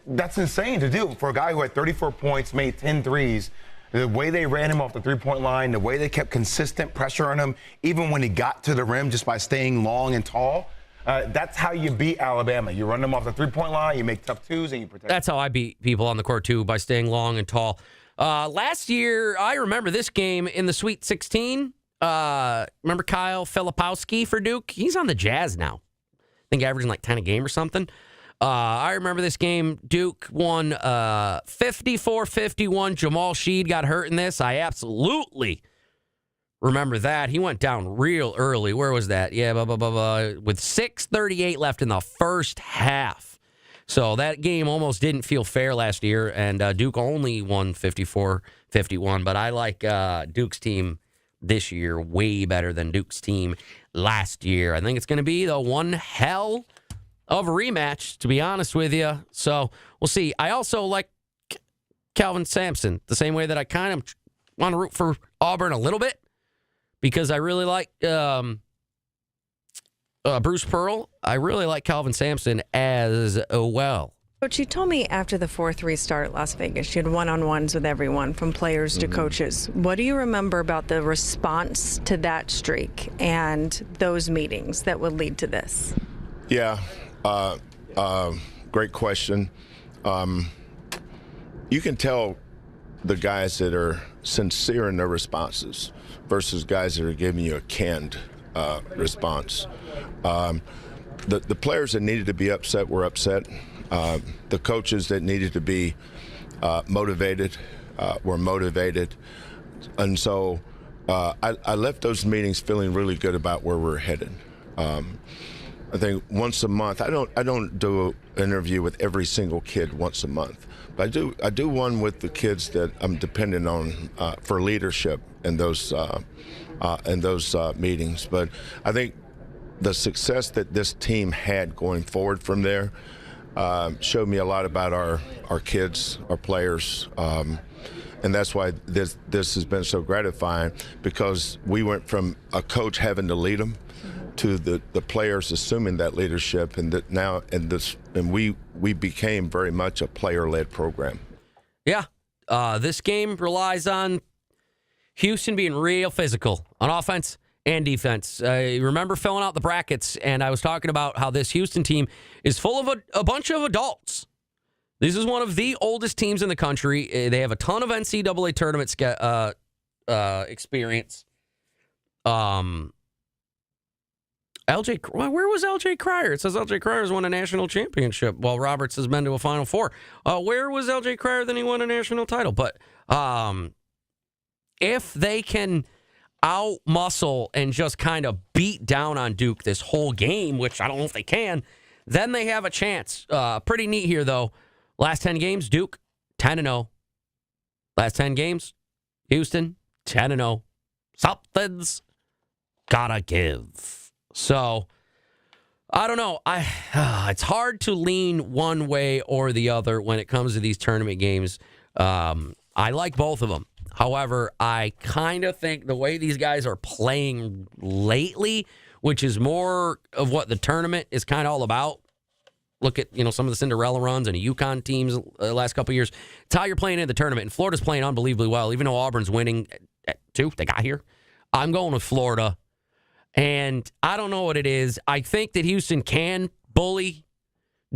[SPEAKER 22] That's insane to do for a guy who had 34 points, made 10 threes. The way they ran him off the three-point line, the way they kept consistent pressure on him, even when he got to the rim just by staying long and tall. That's how you beat Alabama. You run them off the three-point line, you make tough twos, and you protect.
[SPEAKER 6] That's how I beat people on the court, too, by staying long and tall. Last year, I remember this game in the Sweet 16. Remember Kyle Filipowski for Duke? He's on the Jazz now. I think averaging like 10 a game or something. I remember this game. Duke won 54-51. Jamal Sheed got hurt in this. I absolutely remember that. He went down real early. Where was that? Yeah, with 6:38 left in the first half. So that game almost didn't feel fair last year, and Duke only won 54-51. But I like Duke's team this year way better than Duke's team last year. I think it's going to be the one hell of a rematch, to be honest with you. So we'll see. I also like Calvin Sampson the same way that I kind of want to root for Auburn a little bit, because I really like Bruce Pearl. I really like Calvin Sampson as well.
[SPEAKER 23] Coach, you told me after the 4-3 start at Las Vegas, you had one-on-ones with everyone, from players to coaches. What do you remember about the response to that streak and those meetings that would lead to this?
[SPEAKER 24] Yeah, great question. You can tell the guys that are sincere in their responses versus guys that are giving you a canned response. The players that needed to be upset were upset. The coaches that needed to be motivated were motivated. And so I left those meetings feeling really good about where we're headed. I think once a month, I don't do an interview with every single kid once a month, but I do one with the kids that I'm dependent on for leadership in those meetings. But I think the success that this team had going forward from there showed me a lot about our kids, our players, and that's why this has been so gratifying, because we went from a coach having to lead them to the players assuming that leadership, and that now and we became very much a player-led program.
[SPEAKER 6] Yeah, this game relies on Houston being real physical on offense and defense. I remember filling out the brackets, and I was talking about how this Houston team is full of a bunch of adults. This is one of the oldest teams in the country. They have a ton of NCAA tournament experience. Where was LJ Cryer? It says LJ Cryer's won a national championship while Roberts has been to a Final Four. Where was LJ Cryer then he won a national title? But if they can out-muscle and just kind of beat down on Duke this whole game, which I don't know if they can, then they have a chance. Pretty neat here, though. Last 10 games, Duke 10-0. Last 10 games, Houston, 10-0. Something's gotta give. So, I don't know. It's hard to lean one way or the other when it comes to these tournament games. I like both of them. However, I kind of think the way these guys are playing lately, which is more of what the tournament is kind of all about. Look at, some of the Cinderella runs and the UConn teams the last couple of years. It's how you're playing in the tournament. And Florida's playing unbelievably well, even though Auburn's winning at 2. They got here. I'm going with Florida. And I don't know what it is. I think that Houston can bully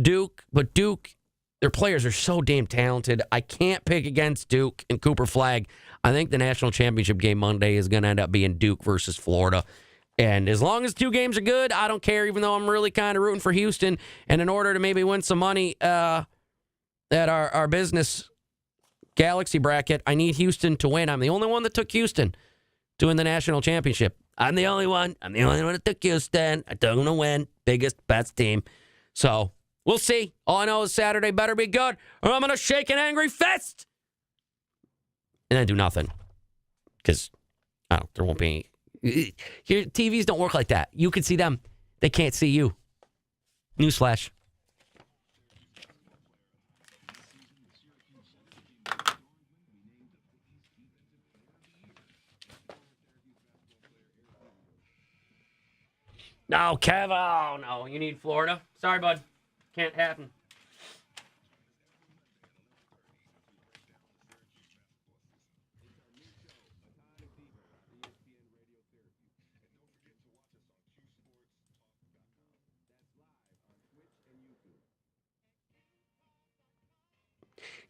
[SPEAKER 6] Duke, but Duke, their players are so damn talented. I can't pick against Duke and Cooper Flag. I think the national championship game Monday is going to end up being Duke versus Florida. And as long as 2 games are good, I don't care, even though I'm really kind of rooting for Houston. And in order to maybe win some money at our business Galaxy bracket, I need Houston to win. I'm the only one that took Houston to win the national championship. I'm the only one that took Houston. I took them to win. Biggest, best team. So, we'll see. All I know is Saturday better be good, or I'm going to shake an angry fist. And then do nothing. Because, there won't be any. Your TVs don't work like that. You can see them. They can't see you. Newsflash. No, Kev. Oh, no. You need Florida. Sorry, bud. Can't happen.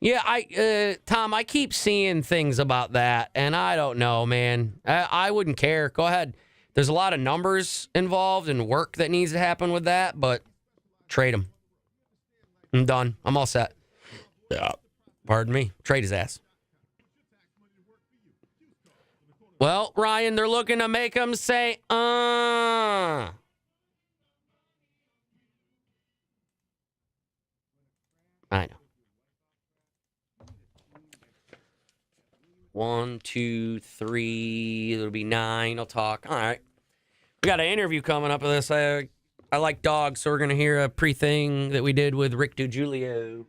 [SPEAKER 6] Yeah, Tom, I keep seeing things about that, and I don't know, man. I wouldn't care. Go ahead. There's a lot of numbers involved and work that needs to happen with that, but trade him. I'm done. I'm all set. Yeah. Pardon me. Trade his ass. Well, Ryan, they're looking to make him say, I know. 1, 2, 3. It'll be 9. I'll talk. All right. We got an interview coming up with this. I like dogs, so we're going to hear a pre-thing that we did with Rick DiGiulio.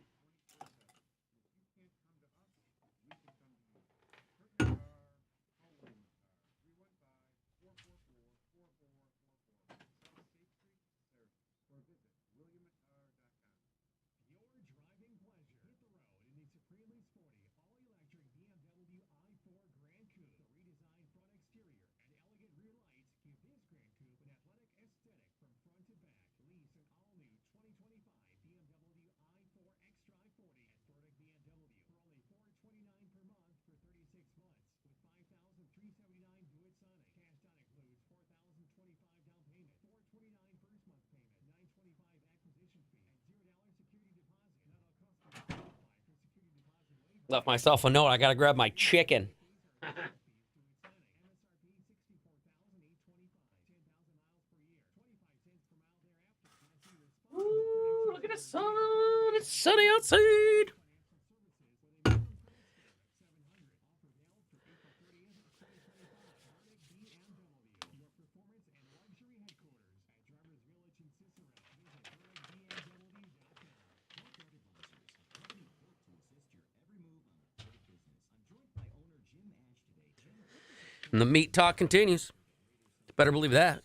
[SPEAKER 6] Left myself a note. I got to grab my chicken. Ooh, look at the sun. It's sunny outside. And the meat talk continues. Better believe that.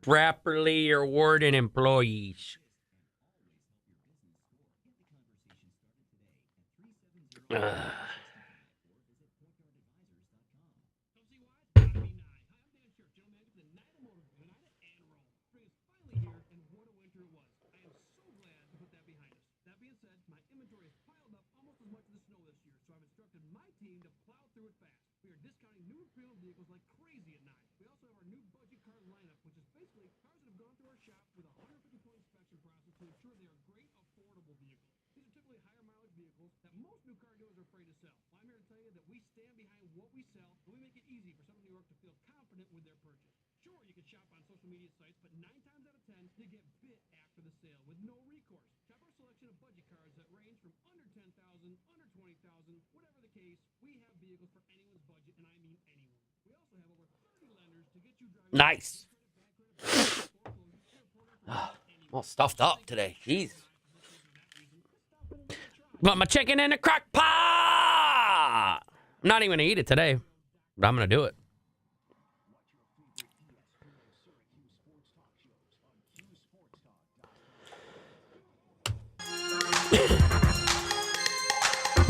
[SPEAKER 6] Properly rewarding employees.
[SPEAKER 15] team to plow through it fast. We are discounting new and pre-owned vehicles like crazy at 9. We also have our new budget car lineup, which is basically cars that have gone through our shop with a 150-point inspection process to ensure they are great, affordable vehicles. These are typically higher mileage vehicles that most new car dealers are afraid to sell. Well, I'm here to tell you that we stand behind what we sell, and we make it easy for some in New York to feel confident with their purchase. Sure, you can shop on social media sites, but 9 times out of 10, you get bit after the sale with no recourse. Shop our selection of budget cars that range from under $10,000, under $20,000, whatever the case. We have vehicles for anyone's budget, and I mean anyone. We also have over 30 lenders to get you driving.
[SPEAKER 6] Nice. All stuffed up today. Jeez. Want my chicken in the crock pot. I'm not even going to eat it today, but I'm going to do it.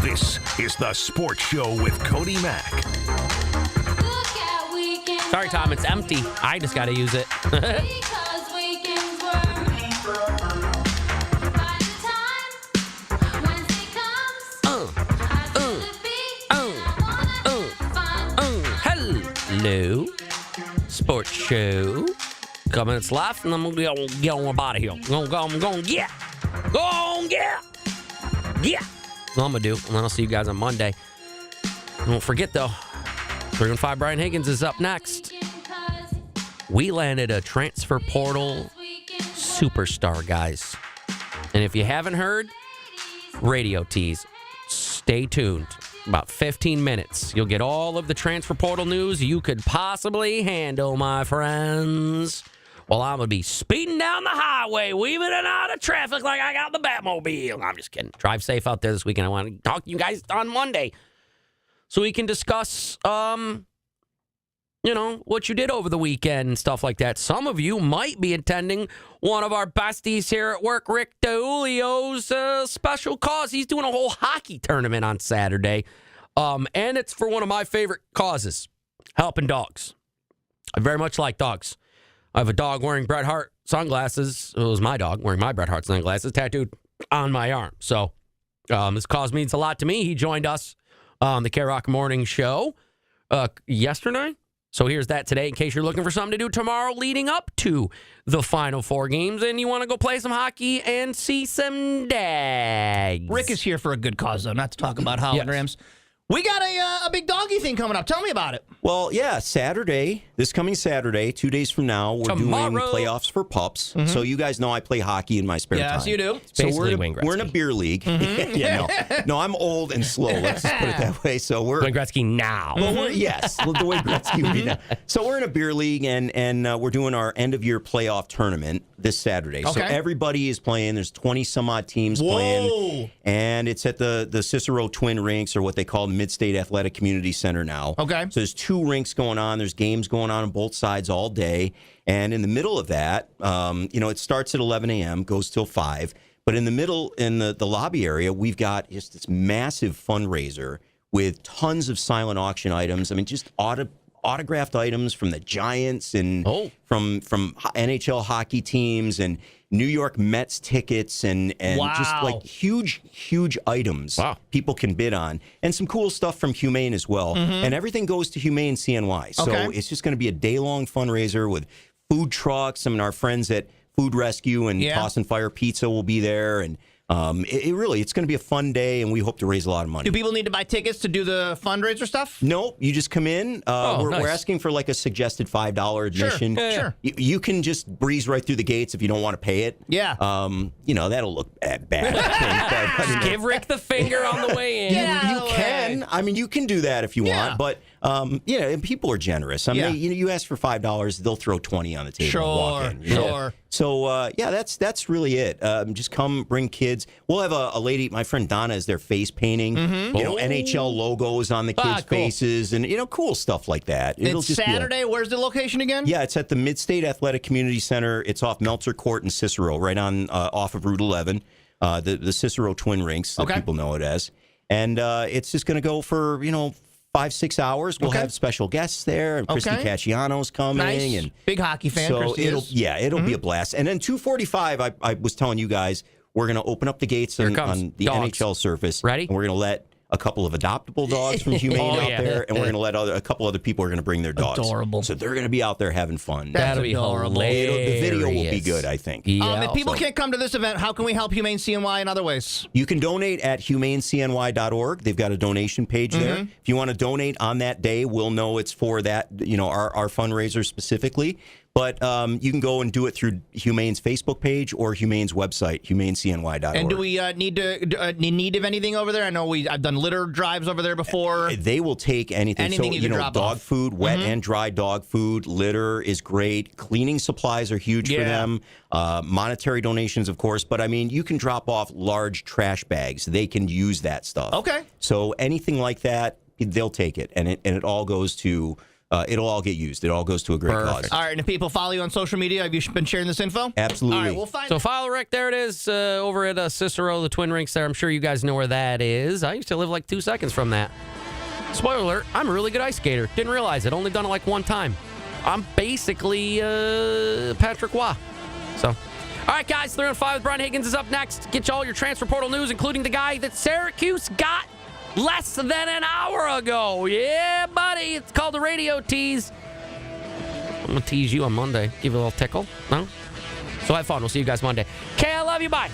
[SPEAKER 4] This is the Sports Show with Cody Mack.
[SPEAKER 6] Sorry, Tom, it's empty. I just got to use it. Hello. Sports Show. Couple minutes left, and then we'll get on out of here. I'm going to get. Yeah. That's what I'm going to do, and then I'll see you guys on Monday. Don't forget, though, 3 and 5 Brian Higgins is up next. We landed a transfer portal superstar, guys. And if you haven't heard, radio tease. Stay tuned. About 15 minutes. You'll get all of the transfer portal news you could possibly handle, my friends. Well, I'm going to be speeding down the highway, weaving in and out of traffic like I got the Batmobile. I'm just kidding. Drive safe out there this weekend. I want to talk to you guys on Monday so we can discuss, what you did over the weekend and stuff like that. Some of you might be attending one of our besties here at work, Rick DeUlio's special cause. He's doing a whole hockey tournament on Saturday, and it's for one of my favorite causes, helping dogs. I very much like dogs. I have a dog wearing Bret Hart sunglasses. It was my dog wearing my Bret Hart sunglasses tattooed on my arm. So this cause means a lot to me. He joined us on the K-Rock Morning Show yesterday. So here's that today in case you're looking for something to do tomorrow leading up to the Final Four games and you want to go play some hockey and see some dags.
[SPEAKER 1] Rick is here for a good cause, though, not to talk about Holland Rams. We got a big doggy thing coming up. Tell me about it.
[SPEAKER 2] Well, yeah, this coming Saturday, 2 days from now, we're doing playoffs for pups. Mm-hmm. So you guys know I play hockey in my spare time.
[SPEAKER 1] Yes, you do.
[SPEAKER 2] So we're in a beer league. Mm-hmm. No, I'm old and slow. Let's just put it that way. So we're
[SPEAKER 6] Wayne Gretzky now.
[SPEAKER 2] Well, the Wayne Gretzky would be now. So we're in a beer league, and we're doing our end of year playoff tournament this Saturday. Okay. So everybody is playing. There's 20 some odd teams playing, and it's at the Cicero Twin Rinks, or what they call Mid-State Athletic Community Center now. Okay. So there's 2 rinks going on. There's games going on both sides all day. And in the middle of that, it starts at 11 a.m., goes till 5. But in the middle, in the lobby area, we've got just this massive fundraiser with tons of silent auction items. I mean, just autographed items from the Giants and from NHL hockey teams and New York Mets tickets and just like huge items people can bid on, and some cool stuff from Humane as well. Mm-hmm. And everything goes to Humane CNY. So it's just going to be a day-long fundraiser with food trucks. I mean, our friends at Food Rescue and Toss and Fire Pizza will be there, and it's going to be a fun day, and we hope to raise a lot of money.
[SPEAKER 1] Do people need to buy tickets to do the fundraiser stuff?
[SPEAKER 2] No, you just come in. We're asking for like a suggested $5 admission.
[SPEAKER 1] Sure.
[SPEAKER 2] You can just breeze right through the gates if you don't want to pay it.
[SPEAKER 1] Yeah.
[SPEAKER 2] That'll look bad.
[SPEAKER 6] Just give Rick the finger on the way in.
[SPEAKER 2] You can. I mean, you can do that if you want, but and people are generous. I mean, you ask for $5, they'll throw 20 on the table and walk in.
[SPEAKER 1] Sure.
[SPEAKER 2] So that's really it. Just come, bring kids. We'll have a lady, my friend Donna, is there face painting. Mm-hmm. NHL logos on the kids' faces, and cool stuff like that.
[SPEAKER 1] It's Saturday. Where's the location again?
[SPEAKER 2] Yeah, it's at the Mid-State Athletic Community Center. It's off Meltzer Court in Cicero, right on off of Route 11. The Cicero Twin Rinks, that people know it as, and it's just going to go for 5-6 hours. We'll have special guests there, and Christy Cacciano's coming, and
[SPEAKER 1] big hockey fan.
[SPEAKER 2] So it'll be a blast. And then 2:45, I was telling you guys, we're going to open up the gates on the NHL surface.
[SPEAKER 6] Ready?
[SPEAKER 2] And we're going to let a couple of adoptable dogs from Humane out there, and we're going to let a couple other people are going to bring their dogs.
[SPEAKER 1] Adorable.
[SPEAKER 2] So they're going to be out there having fun.
[SPEAKER 6] That'll be hilarious.
[SPEAKER 2] The video will be good, I think.
[SPEAKER 1] If people can't come to this event, how can we help Humane CNY in other ways?
[SPEAKER 2] You can donate at humanecny.org. They've got a donation page there. If you want to donate on that day, we'll know it's for that, our fundraiser specifically. But you can go and do it through Humane's Facebook page or Humane's website, humanecny.org.
[SPEAKER 1] And do we need of anything over there? I know I've done litter drives over there before.
[SPEAKER 2] They will take anything.
[SPEAKER 1] Anything you can drop
[SPEAKER 2] dog
[SPEAKER 1] off.
[SPEAKER 2] food, wet and dry dog food, litter is great. Cleaning supplies are huge for them. Monetary donations, of course. But, I mean, you can drop off large trash bags. They can use that stuff.
[SPEAKER 1] Okay.
[SPEAKER 2] So anything like that, they'll take it. And it all goes to... it'll all get used. It all goes to a great cause.
[SPEAKER 1] All right, and if people follow you on social media, have you been sharing this info?
[SPEAKER 2] Absolutely.
[SPEAKER 1] All right, we'll find
[SPEAKER 6] So follow Rick. There it is over at Cicero, the Twin Rinks there. I'm sure you guys know where that is. I used to live like 2 seconds from that. Spoiler alert, I'm a really good ice skater. Didn't realize it. Only done it like one time. I'm basically Patrick Waugh. So, all right, guys, 3 on 5 with Brian Higgins is up next. Get you all your transfer portal news, including the guy that Syracuse got less than an hour ago. Yeah, buddy. It's called the radio tease. I'm going to tease you on Monday. Give you a little tickle. No? So have fun. We'll see you guys Monday. Okay, I love you. Bye.